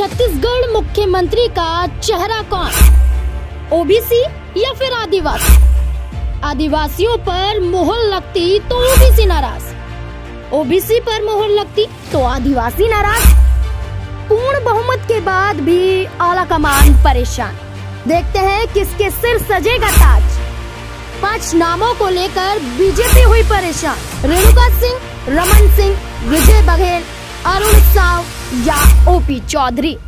छत्तीसगढ़ मुख्यमंत्री का चेहरा कौन? ओबीसी या फिर आदिवासी? आदिवासियों पर मोहर लगती तो ओबीसी नाराज, ओबीसी पर मोहर लगती तो आदिवासी नाराज। पूर्ण बहुमत के बाद भी आला कमान परेशान। देखते हैं किसके सिर सजेगा ताज। 5 नामों को लेकर बीजेपी हुई परेशान। रेणुका सिंह, रमन सिंह, विजय बघेल, अरुण साव या ओपी चौधरी।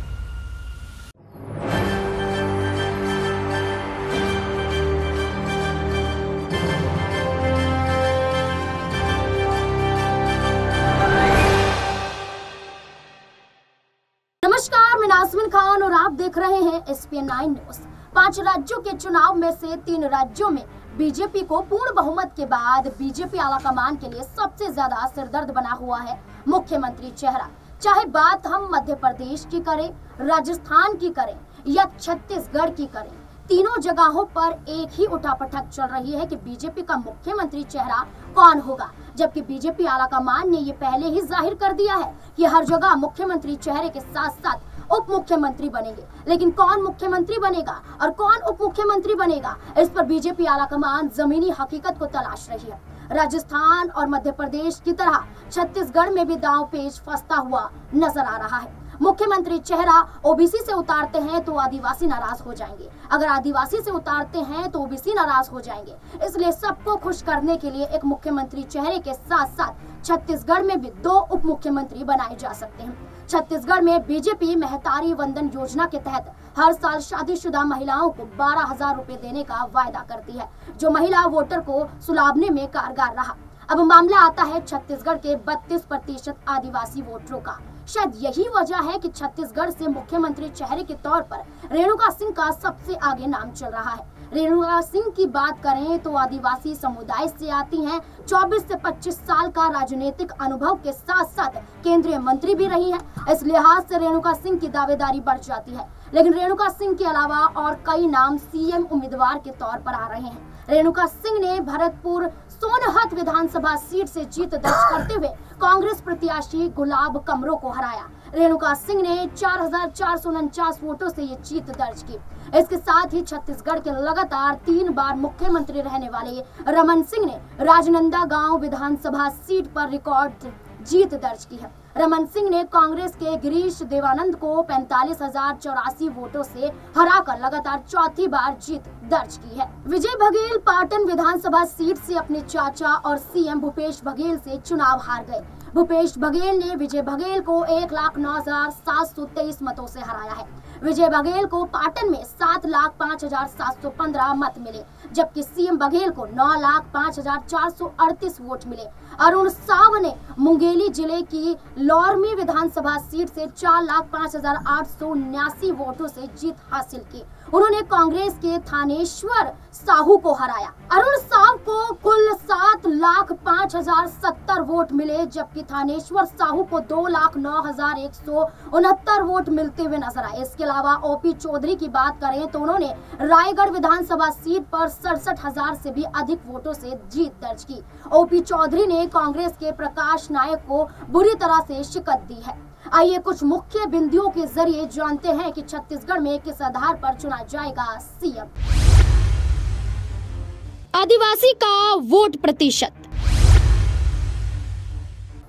नमस्कार, मैं नाज़मीन खान और आप देख रहे हैं SPN 9 न्यूज। 5 राज्यों के चुनाव में से 3 राज्यों में बीजेपी को पूर्ण बहुमत के बाद बीजेपी आलाकमान के लिए सबसे ज्यादा सिरदर्द बना हुआ है मुख्यमंत्री चेहरा। चाहे बात हम मध्य प्रदेश की करें, राजस्थान की करें या छत्तीसगढ़ की करें, तीनों जगहों पर एक ही उठापटक चल रही है कि बीजेपी का मुख्यमंत्री चेहरा कौन होगा। जबकि बीजेपी आलाकमान ने ये पहले ही जाहिर कर दिया है कि हर जगह मुख्यमंत्री चेहरे के साथ साथ उप मुख्यमंत्री बनेंगे। लेकिन कौन मुख्यमंत्री बनेगा और कौन उप मुख्यमंत्री बनेगा, इस पर बीजेपी आलाकमान जमीनी हकीकत को तलाश रही है। राजस्थान और मध्य प्रदेश की तरह छत्तीसगढ़ में भी दांव पेच फंसता हुआ नजर आ रहा है। मुख्यमंत्री चेहरा ओबीसी से उतारते हैं तो आदिवासी नाराज हो जाएंगे, अगर आदिवासी से उतारते हैं तो ओबीसी नाराज हो जाएंगे। इसलिए सबको खुश करने के लिए एक मुख्यमंत्री चेहरे के साथ साथ छत्तीसगढ़ में भी 2 उप मुख्यमंत्री बनाए जा सकते हैं। छत्तीसगढ़ में बीजेपी महतारी वंदन योजना के तहत हर साल शादीशुदा महिलाओं को 12,000 रुपए देने का वायदा करती है, जो महिला वोटर को सुलाभने में कारगर रहा। अब मामला आता है छत्तीसगढ़ के 32% आदिवासी वोटरों का। शायद यही वजह है कि छत्तीसगढ़ से मुख्यमंत्री चेहरे के तौर पर रेणुका सिंह का सबसे आगे नाम चल रहा है। रेणुका सिंह की बात करें तो आदिवासी समुदाय से आती हैं, 24 से 25 साल का राजनीतिक अनुभव के साथ साथ केंद्रीय मंत्री भी रही हैं। इस लिहाज से रेणुका सिंह की दावेदारी बढ़ जाती है। लेकिन रेणुका सिंह के अलावा और कई नाम सीएम उम्मीदवार के तौर पर आ रहे हैं। रेणुका सिंह ने भरतपुर सोनहत विधानसभा सीट से जीत दर्ज करते हुए कांग्रेस प्रत्याशी गुलाब कमरो को हराया। रेणुका सिंह ने 4,449 वोटों से ये जीत दर्ज की। इसके साथ ही छत्तीसगढ़ के लगातार 3 बार मुख्यमंत्री रहने वाले रमन सिंह ने राजनांदगांव विधानसभा सीट पर रिकॉर्ड जीत दर्ज की है। रमन सिंह ने कांग्रेस के गिरीश देवानंद को 45,084 वोटों से हराकर लगातार 4थी बार जीत दर्ज की है। विजय बघेल पाटन विधानसभा सीट से अपने चाचा और सीएम भूपेश बघेल से चुनाव हार गए। भूपेश बघेल ने विजय बघेल को 1,09,723 मतों से हराया है। विजय बघेल को पाटन में 7,05,715 मत मिले, जबकि सीएम बघेल को 9,05,438 वोट मिले। अरुण साव ने मुंगेली जिले की लौरमी विधानसभा सीट से 4,05,879 वोटों से जीत हासिल की। उन्होंने कांग्रेस के थानेश्वर साहू को हराया। अरुण साव को कुल 7,05,070 वोट मिले, जबकि थानेश्वर साहू को 2,09,169 वोट मिलते हुए नजर आए। इसके अलावा ओपी चौधरी की बात करें तो उन्होंने रायगढ़ विधानसभा सीट पर 67,000 से भी अधिक वोटों से जीत दर्ज की। ओपी चौधरी ने कांग्रेस के प्रकाश नायक को बुरी तरह से शिकस्त दी है। आइए कुछ मुख्य बिंदुओं के जरिए जानते हैं कि छत्तीसगढ़ में किस आधार पर चुना जाएगा सीएम। आदिवासी का वोट प्रतिशत।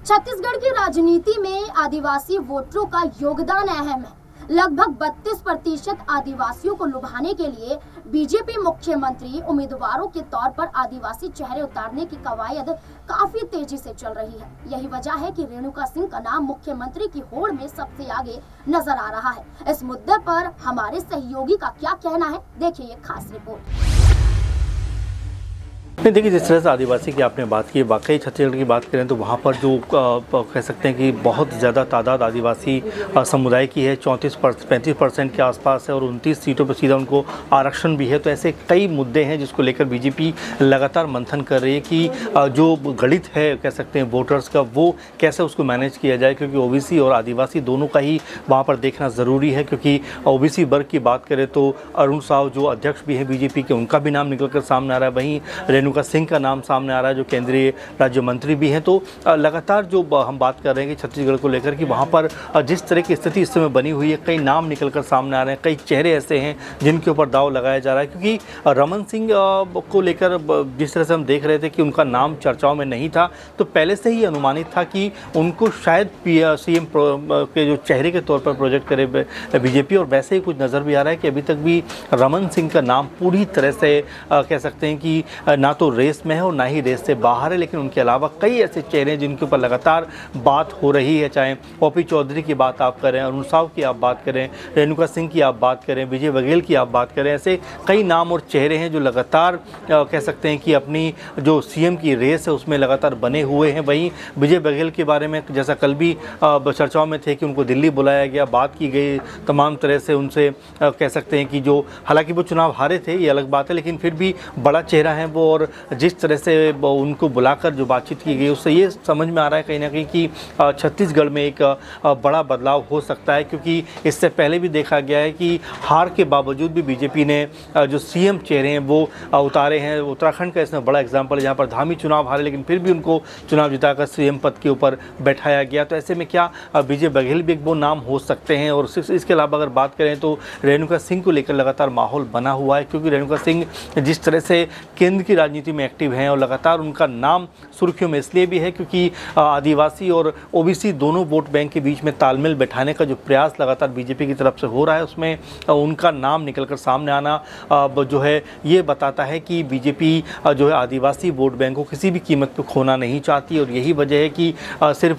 छत्तीसगढ़ की राजनीति में आदिवासी वोटरों का योगदान अहम है। लगभग 32% आदिवासियों को लुभाने के लिए बीजेपी मुख्यमंत्री उम्मीदवारों के तौर पर आदिवासी चेहरे उतारने की कवायद काफी तेजी से चल रही है। यही वजह है कि रेणुका सिंह का नाम मुख्यमंत्री की होड़ में सबसे आगे नजर आ रहा है। इस मुद्दे पर हमारे सहयोगी का क्या कहना है, देखिए ये खास रिपोर्ट। नहीं, देखिए जिस तरह से आदिवासी की आपने बात की, वाकई छत्तीसगढ़ की बात करें तो वहाँ पर जो कह सकते हैं कि बहुत ज़्यादा तादाद आदिवासी समुदाय की है, 35% के आसपास है और 29 सीटों पर सीधा उनको आरक्षण भी है। तो ऐसे कई मुद्दे हैं जिसको लेकर बीजेपी लगातार मंथन कर रही है कि जो गणित है कह सकते हैं वोटर्स का, वो कैसे उसको मैनेज किया जाए, क्योंकि ओबीसी और आदिवासी दोनों का ही वहाँ पर देखना ज़रूरी है। क्योंकि ओबीसी वर्ग की बात करें तो अरुण साव जो अध्यक्ष भी हैं बीजेपी के, उनका भी नाम निकल कर सामने आ रहा है। वहीं रेणुका सिंह का नाम सामने आ रहा है जो केंद्रीय राज्य मंत्री भी हैं। तो लगातार जो हम बात कर रहे हैं कि छत्तीसगढ़ को लेकर कि वहाँ पर जिस तरह की स्थिति इस समय बनी हुई है, कई नाम निकल कर सामने आ रहे हैं, कई चेहरे ऐसे हैं जिनके ऊपर दाव लगाया जा रहा है। क्योंकि रमन सिंह को लेकर जिस तरह से हम देख रहे थे कि उनका नाम चर्चाओं में नहीं था, तो पहले से ही अनुमानित था कि उनको शायद सीएम के जो चेहरे के तौर पर प्रोजेक्ट करे बीजेपी। और वैसे ही कुछ नज़र भी आ रहा है कि अभी तक भी रमन सिंह का नाम पूरी तरह से कह सकते हैं कि ना तो रेस में है और ना ही रेस से बाहर है। लेकिन उनके अलावा कई ऐसे चेहरे हैं जिनके ऊपर लगातार बात हो रही है, चाहे ओपी चौधरी की बात आप करें, अरुण साव की आप बात करें, रेणुका सिंह की आप बात करें, विजय बघेल की आप बात करें। ऐसे कई नाम और चेहरे हैं जो लगातार कह सकते हैं कि अपनी जो सीएम की रेस है उसमें लगातार बने हुए हैं। वहीं विजय बघेल के बारे में जैसा कल भी चर्चाओं में थे कि उनको दिल्ली बुलाया गया, बात की गई तमाम तरह से उनसे, कह सकते हैं कि जो हालांकि वो चुनाव हारे थे ये अलग बात है, लेकिन फिर भी बड़ा चेहरा है वो। और जिस तरह से उनको बुलाकर जो बातचीत की गई उससे ये समझ में आ रहा है कहीं ना कहीं कि छत्तीसगढ़ में एक बड़ा बदलाव हो सकता है। क्योंकि इससे पहले भी देखा गया है कि हार के बावजूद भी बीजेपी ने जो सीएम चेहरे हैं वो उतारे हैं। उत्तराखंड का इसमें बड़ा एग्जाम्पल है जहाँ पर धामी चुनाव हारे लेकिन फिर भी उनको चुनाव जिताकर सीएम पद के ऊपर बैठाया गया। तो ऐसे में क्या विजय बघेल भी एक वो नाम हो सकते हैं। और इसके अलावा अगर बात करें तो रेणुका सिंह को लेकर लगातार माहौल बना हुआ है, क्योंकि रेणुका सिंह जिस तरह से केंद्र की राजनीति में एक्टिव हैं और लगातार उनका नाम सुर्खियों में इसलिए भी है क्योंकि आदिवासी और ओबीसी दोनों वोट बैंक के बीच में तालमेल बैठाने का जो प्रयास लगातार बीजेपी की तरफ से हो रहा है उसमें उनका नाम निकलकर सामने आना जो है ये बताता है कि बीजेपी जो है आदिवासी वोट बैंक को किसी भी कीमत पर खोना नहीं चाहती। और यही वजह है कि सिर्फ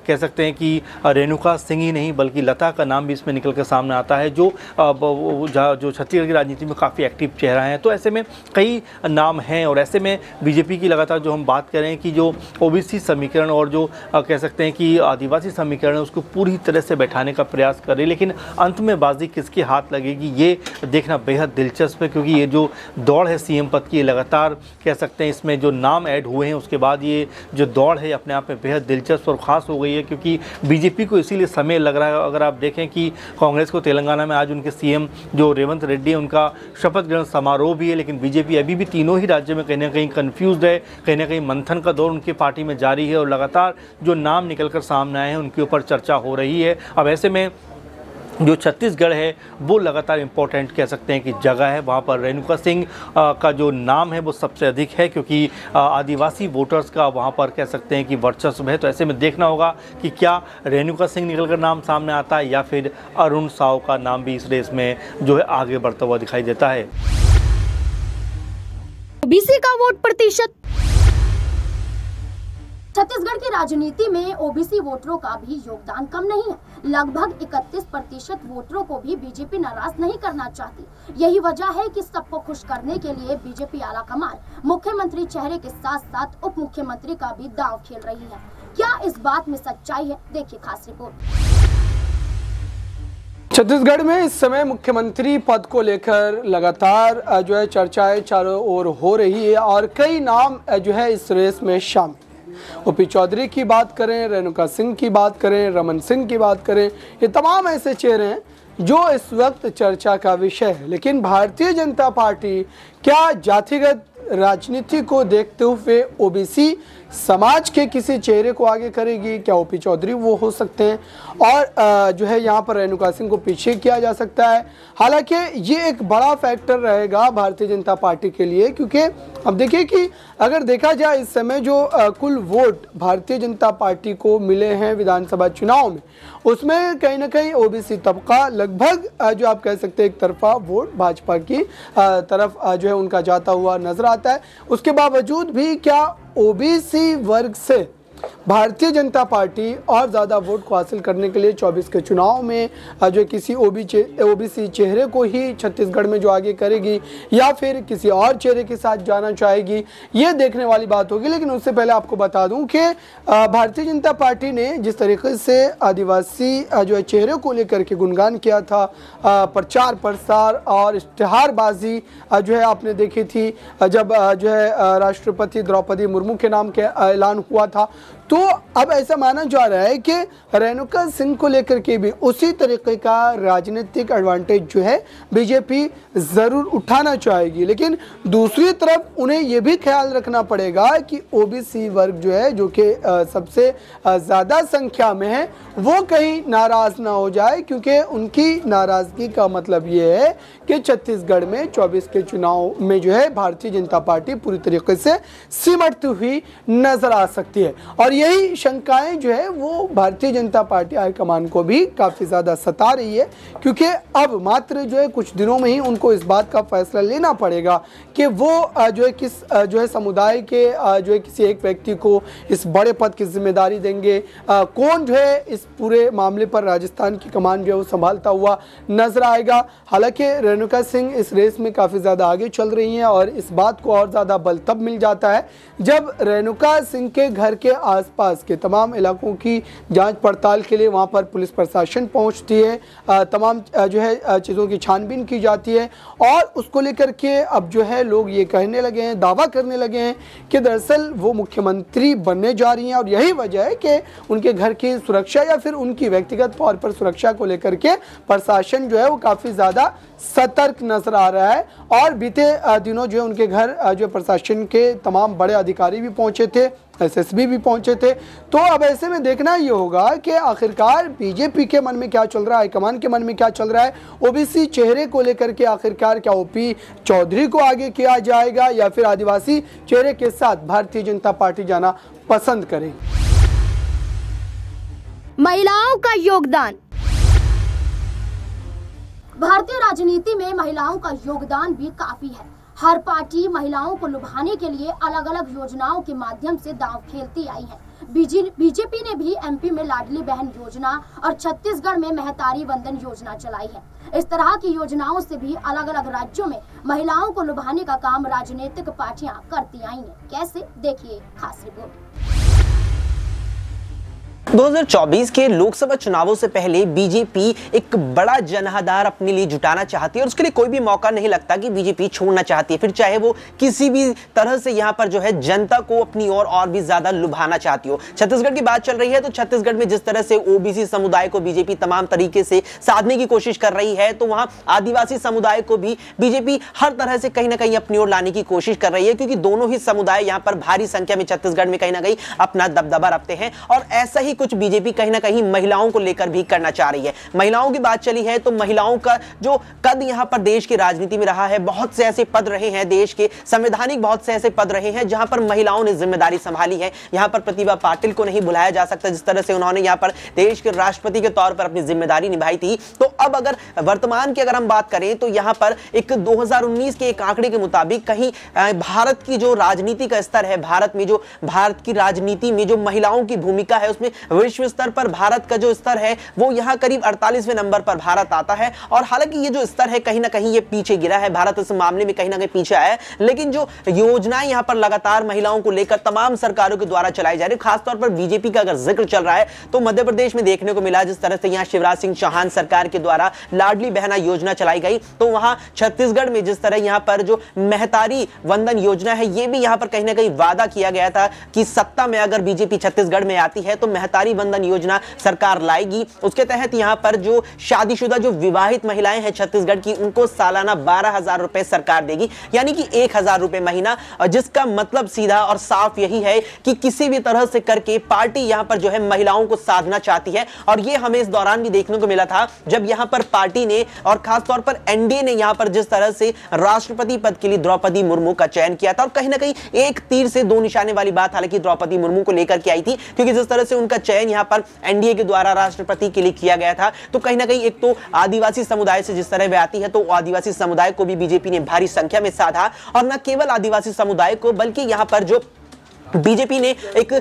कह सकते हैं कि रेणुका सिंह ही नहीं बल्कि लता का नाम भी इसमें निकल कर सामने आता है जो छत्तीसगढ़ की राजनीति में काफ़ी एक्टिव चेहरा है। तो ऐसे में कई नाम हैं और ऐसे में बीजेपी की लगातार जो हम बात करें कि जो ओबीसी समीकरण और जो कह सकते हैं कि आदिवासी समीकरण है उसको पूरी तरह से बैठाने का प्रयास कर रही है। लेकिन अंत में बाजी किसके हाथ लगेगी ये देखना बेहद दिलचस्प है, क्योंकि ये जो दौड़ है सीएम पद की लगातार कह सकते हैं इसमें जो नाम ऐड हुए हैं उसके बाद ये जो दौड़ है अपने आप में बेहद दिलचस्प और ख़ास हो गई है। क्योंकि बीजेपी को इसीलिए समय लग रहा है। अगर आप देखें कि कांग्रेस को तेलंगाना में आज उनके सीएम जो रेवंत रेड्डी उनका शपथ ग्रहण समारोह भी है, लेकिन बीजेपी अभी भी तीनों ही राज्यों में कहीं ना कहीं कन्फ्यूज्ड है, कहीं ना कहीं मंथन का दौर उनकी पार्टी में जारी है और लगातार जो नाम निकलकर सामने आए हैं उनके ऊपर चर्चा हो रही है। अब ऐसे में जो छत्तीसगढ़ है वो लगातार इम्पोर्टेंट कह सकते हैं कि जगह है, वहाँ पर रेणुका सिंह का जो नाम है वो सबसे अधिक है क्योंकि आदिवासी वोटर्स का वहाँ पर कह सकते हैं कि वर्चस्व है। तो ऐसे में देखना होगा कि क्या रेणुका सिंह निकलकर नाम सामने आता है या फिर अरुण साव का नाम भी इस रेस में जो है आगे बढ़ता हुआ दिखाई देता है। ओबीसी का वोट प्रतिशत। छत्तीसगढ़ की राजनीति में ओबीसी वोटरों का भी योगदान कम नहीं है। लगभग 31% वोटरों को भी बीजेपी नाराज नहीं करना चाहती। यही वजह है कि सबको खुश करने के लिए बीजेपी आला कमान मुख्यमंत्री चेहरे के साथ साथ उप मुख्यमंत्री का भी दांव खेल रही है। क्या इस बात में सच्चाई है? देखिए खास रिपोर्ट। छत्तीसगढ़ में इस समय मुख्यमंत्री पद को लेकर लगातार जो है चर्चाएं चारों ओर हो रही है और कई नाम जो है इस रेस में शामिल। ओपी चौधरी की बात करें, रेणुका सिंह की बात करें, रमन सिंह की बात करें, ये तमाम ऐसे चेहरे हैं जो इस वक्त चर्चा का विषय है। लेकिन भारतीय जनता पार्टी क्या जातिगत राजनीति को देखते हुए ओबीसी समाज के किसी चेहरे को आगे करेगी? क्या ओपी चौधरी वो हो सकते हैं और जो है यहाँ पर रेणुका सिंह को पीछे किया जा सकता है? हालांकि ये एक बड़ा फैक्टर रहेगा भारतीय जनता पार्टी के लिए, क्योंकि अब देखिए कि अगर देखा जाए इस समय जो कुल वोट भारतीय जनता पार्टी को मिले हैं विधानसभा चुनाव में, उसमें कहीं ना कहीं ओबीसी तबका लगभग जो आप कह सकते हैं एक तरफा वोट भाजपा की तरफ जो है उनका जाता हुआ नजर आता है। उसके बावजूद भी क्या ओबीसी वर्ग से भारतीय जनता पार्टी और ज़्यादा वोट को हासिल करने के लिए 24 के चुनाव में जो किसी ओबीसी चेहरे को ही छत्तीसगढ़ में जो आगे करेगी या फिर किसी और चेहरे के साथ जाना चाहेगी, ये देखने वाली बात होगी। लेकिन उससे पहले आपको बता दूं कि भारतीय जनता पार्टी ने जिस तरीके से आदिवासी जो है चेहरे को लेकर के गुणगान किया था, प्रचार प्रसार और इश्तिहारबाजी जो है आपने देखी थी जब जो है राष्ट्रपति द्रौपदी मुर्मू के नाम के ऐलान हुआ था, तो अब ऐसा माना जा रहा है कि रेणुका सिंह को लेकर के भी उसी तरीके का राजनीतिक एडवांटेज जो है बीजेपी ज़रूर उठाना चाहेगी, लेकिन दूसरी तरफ उन्हें ये भी ख्याल रखना पड़ेगा कि ओबीसी वर्ग जो है, जो कि सबसे ज़्यादा संख्या में है, वो कहीं नाराज़ ना हो जाए, क्योंकि उनकी नाराज़गी का मतलब ये है कि छत्तीसगढ़ में 24 के चुनाव में जो है भारतीय जनता पार्टी पूरी तरीके से सिमटती हुई नजर आ सकती है। और यही शंकाएं जो है वो भारतीय जनता पार्टी हाईकमान को भी काफ़ी ज़्यादा सता रही है, क्योंकि अब मात्र जो है कुछ दिनों में ही उनको इस बात का फैसला लेना पड़ेगा कि वो जो है किस जो है समुदाय के जो है किसी एक व्यक्ति को इस बड़े पद की जिम्मेदारी देंगे, कौन जो है इस पूरे मामले पर राजस्थान की कमान जो है वो संभालता हुआ नजर आएगा। हालांकि रेणुका सिंह इस रेस में काफ़ी ज़्यादा आगे चल रही हैं और इस बात को और ज़्यादा बल तब मिल जाता है जब रेणुका सिंह के घर के आसपास के तमाम इलाकों की जांच पड़ताल के लिए वहां पर पुलिस प्रशासन पहुंचती है, तमाम जो है चीज़ों की छानबीन की जाती है और उसको लेकर के अब जो है लोग ये कहने लगे हैं, दावा करने लगे हैं कि दरअसल वो मुख्यमंत्री बनने जा रही हैं और यही वजह है कि उनके घर की सुरक्षा या फिर उनकी व्यक्तिगत तौर पर सुरक्षा को लेकर के प्रशासन जो है वो काफ़ी ज़्यादा सतर्क नजर आ रहा है। और बीते दिनों जो है उनके घर जो प्रशासन के तमाम बड़े अधिकारी भी पहुंचे थे, एसएसबी भी पहुंचे थे। तो अब ऐसे में देखना ये होगा कि आखिरकार बीजेपी के मन में क्या चल रहा है, हाईकमान के मन में क्या चल रहा है, ओबीसी चेहरे को लेकर के आखिरकार क्या ओपी चौधरी को आगे किया जाएगा या फिर आदिवासी चेहरे के साथ भारतीय जनता पार्टी जाना पसंद करेगी। महिलाओं का योगदान। भारतीय राजनीति में महिलाओं का योगदान भी काफी है। हर पार्टी महिलाओं को लुभाने के लिए अलग अलग योजनाओं के माध्यम से दांव खेलती आई है। बीजेपी ने भी एमपी में लाडली बहन योजना और छत्तीसगढ़ में महतारी वंदन योजना चलाई है। इस तरह की योजनाओं से भी अलग अलग राज्यों में महिलाओं को लुभाने का काम राजनीतिक पार्टियां करती आई हैं। कैसे, देखिए खास रिपोर्ट। 2024 के लोकसभा चुनावों से पहले बीजेपी एक बड़ा जनाधार अपने लिए जुटाना चाहती है और उसके लिए कोई भी मौका नहीं लगता कि बीजेपी छोड़ना चाहती है, फिर चाहे वो किसी भी तरह से यहाँ पर जो है जनता को अपनी ओर और भी ज्यादा लुभाना चाहती हो। छत्तीसगढ़ की बात चल रही है तो छत्तीसगढ़ में जिस तरह से ओबीसी समुदाय को बीजेपी तमाम तरीके से साधने की कोशिश कर रही है, तो वहां आदिवासी समुदाय को भी बीजेपी हर तरह से कहीं ना कहीं अपनी ओर लाने की कोशिश कर रही है, क्योंकि दोनों ही समुदाय यहाँ पर भारी संख्या में छत्तीसगढ़ में कहीं ना कहीं अपना दबदबा रखते हैं और ऐसा ही कुछ बीजेपी कहीं ना कहीं महिलाओं को लेकर भी करना चाह रही है। महिलाओं की बात चली है तो महिलाओं का जो कद यहां पर देश की राजनीति में रहा है, बहुत से ऐसे पद रहे हैं देश के, संवैधानिक बहुत से ऐसे पद रहे हैं जहां पर महिलाओं ने जिम्मेदारी संभाली है। यहां पर प्रतिभा पाटिल को नहीं बुलाया जा सकता जिस तरह से उन्होंने यहां पर देश के राष्ट्रपति के तौर पर अपनी जिम्मेदारी निभाई थी। तो अब अगर वर्तमान की अगर हम बात करें तो यहां पर एक 2019 के एक आंकड़े के मुताबिक कहीं भारत की जो राजनीति का स्तर है, भारत में जो भारत की राजनीति में जो महिलाओं की भूमिका है उसमें विश्व स्तर पर भारत का जो स्तर है वो यहां करीब 48वें नंबर पर भारत आता है। और हालांकि ये जो स्तर है कहीं ना कहीं ये पीछे गिरा है, भारत इस मामले में कहीं ना कहीं पीछे आया है, लेकिन जो योजनाएं यहां पर लगातार महिलाओं को लेकर तमाम सरकारों के द्वारा चलाई जा रही है, खासतौर पर बीजेपी का अगर जिक्र चल रहा है तो मध्य प्रदेश में देखने को मिला जिस तरह से यहां शिवराज सिंह चौहान सरकार के द्वारा लाडली बहना योजना चलाई गई, तो वहां छत्तीसगढ़ में जिस तरह यहां पर जो महतारी वंदन योजना है ये भी यहां पर कहीं ना कहीं वादा किया गया था कि सत्ता में अगर बीजेपी छत्तीसगढ़ में आती है तो महतारी वंदन योजना सरकार लाएगी। उसके तहत यहां पर जो शादीशुदा जो विवाहित महिलाएं हैं छत्तीसगढ़ की, उनको सालाना 12,000 रुपए सरकार देगी, यानी कि 1,000 रुपए महीना, जिसका मतलब सीधा और साफ यही है कि किसी भी तरह से करके पार्टी यहां पर जो है महिलाओं को साधना चाहती है। और ये हमें इस दौरान भी देखने को मिला था जब यहां पर पार्टी ने और खासतौर पर एनडीए ने यहां पर जिस तरह से राष्ट्रपति पद के लिए द्रौपदी मुर्मू का चयन किया था, और कहीं ना कहीं एक तीर से दो निशाने वाली बात हालांकि द्रौपदी मुर्मू को लेकर के आई थी, क्योंकि जिस तरह से उनका चयन यहां पर एनडीए के द्वारा राष्ट्रपति के लिए किया गया था, तो कहीं ना कहीं एक तो आदिवासी समुदाय से जिस तरह वे आती है तो आदिवासी समुदाय को भी बीजेपी ने भारी संख्या में साधा। और न केवल आदिवासी समुदाय को बल्कि यहां पर जो बीजेपी ने एक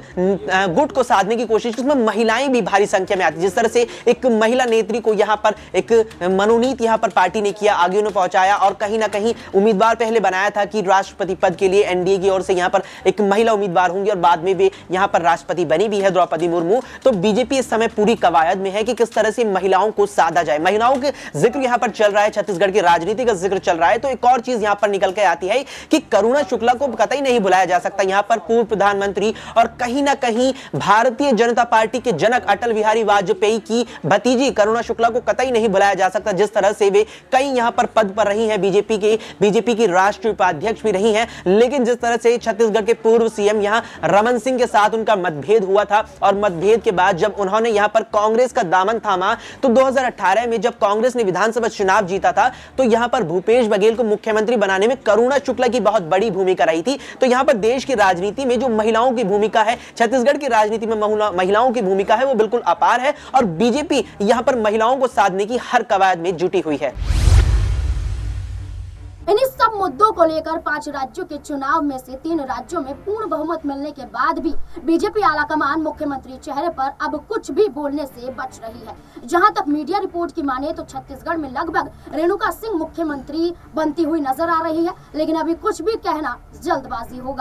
गुट को साधने की कोशिश की, उसमें महिलाएं भी भारी संख्या में आती, जिस तरह से एक महिला नेत्री को यहां पर एक मनोनीत यहां पर पार्टी ने किया, आगे उन्हें पहुंचाया और कहीं ना कहीं उम्मीदवार पहले बनाया था कि राष्ट्रपति पद के लिए एनडीए की ओर से यहां पर एक महिला उम्मीदवार होंगी और बाद में वे यहां पर राष्ट्रपति बनी भी है द्रौपदी मुर्मू। तो बीजेपी इस समय पूरी कवायद में है कि किस तरह से महिलाओं को साधा जाए। महिलाओं के जिक्र यहां पर चल रहा है, छत्तीसगढ़ की राजनीति का जिक्र चल रहा है, तो एक और चीज यहां पर निकल के आती है कि करुणा शुक्ला को कतई नहीं बुलाया जा सकता। यहां पर पूर्व प्रधानमंत्री और कहीं ना कहीं भारतीय जनता पार्टी के जनक अटल बिहारी वाजपेयी की भतीजी करुणा शुक्ला को कतई नहीं बुलाया जा सकता। जिस तरह से वे कई यहां पर पद पर रही हैं, बीजेपी की राष्ट्रीय उपाध्यक्ष भी रही हैं, लेकिन जिस तरह से छत्तीसगढ़ के पूर्व सीएम यहां रमन सिंह के साथ उनका मतभेद हुआ था और मतभेद के बाद जब उन्होंने यहां पर कांग्रेस का दामन थामा तो 2018 में जब कांग्रेस ने विधानसभा चुनाव जीता था तो यहां पर भूपेश बघेल को मुख्यमंत्री बनाने में करुणा शुक्ला की बहुत बड़ी भूमिका रही थी। तो यहां पर देश की राजनीति में जो महिलाओं की भूमिका है, छत्तीसगढ़ की राजनीति में महिलाओं की भूमिका है, वो बिल्कुल अपार है और बीजेपी यहां पर महिलाओं को साधने की हर कवायद में जुटी हुई है। इन्हीं सब मुद्दों को लेकर 5 राज्यों के चुनाव में से 3 राज्यों में पूर्ण बहुमत मिलने के बाद भी बीजेपी आलाकमान मुख्यमंत्री चेहरे पर अब कुछ भी बोलने से बच रही है। जहां तक मीडिया रिपोर्ट की माने तो छत्तीसगढ़ में लगभग रेणुका सिंह मुख्यमंत्री बनती हुई नजर आ रही है, लेकिन अभी कुछ भी कहना जल्दबाजी होगा।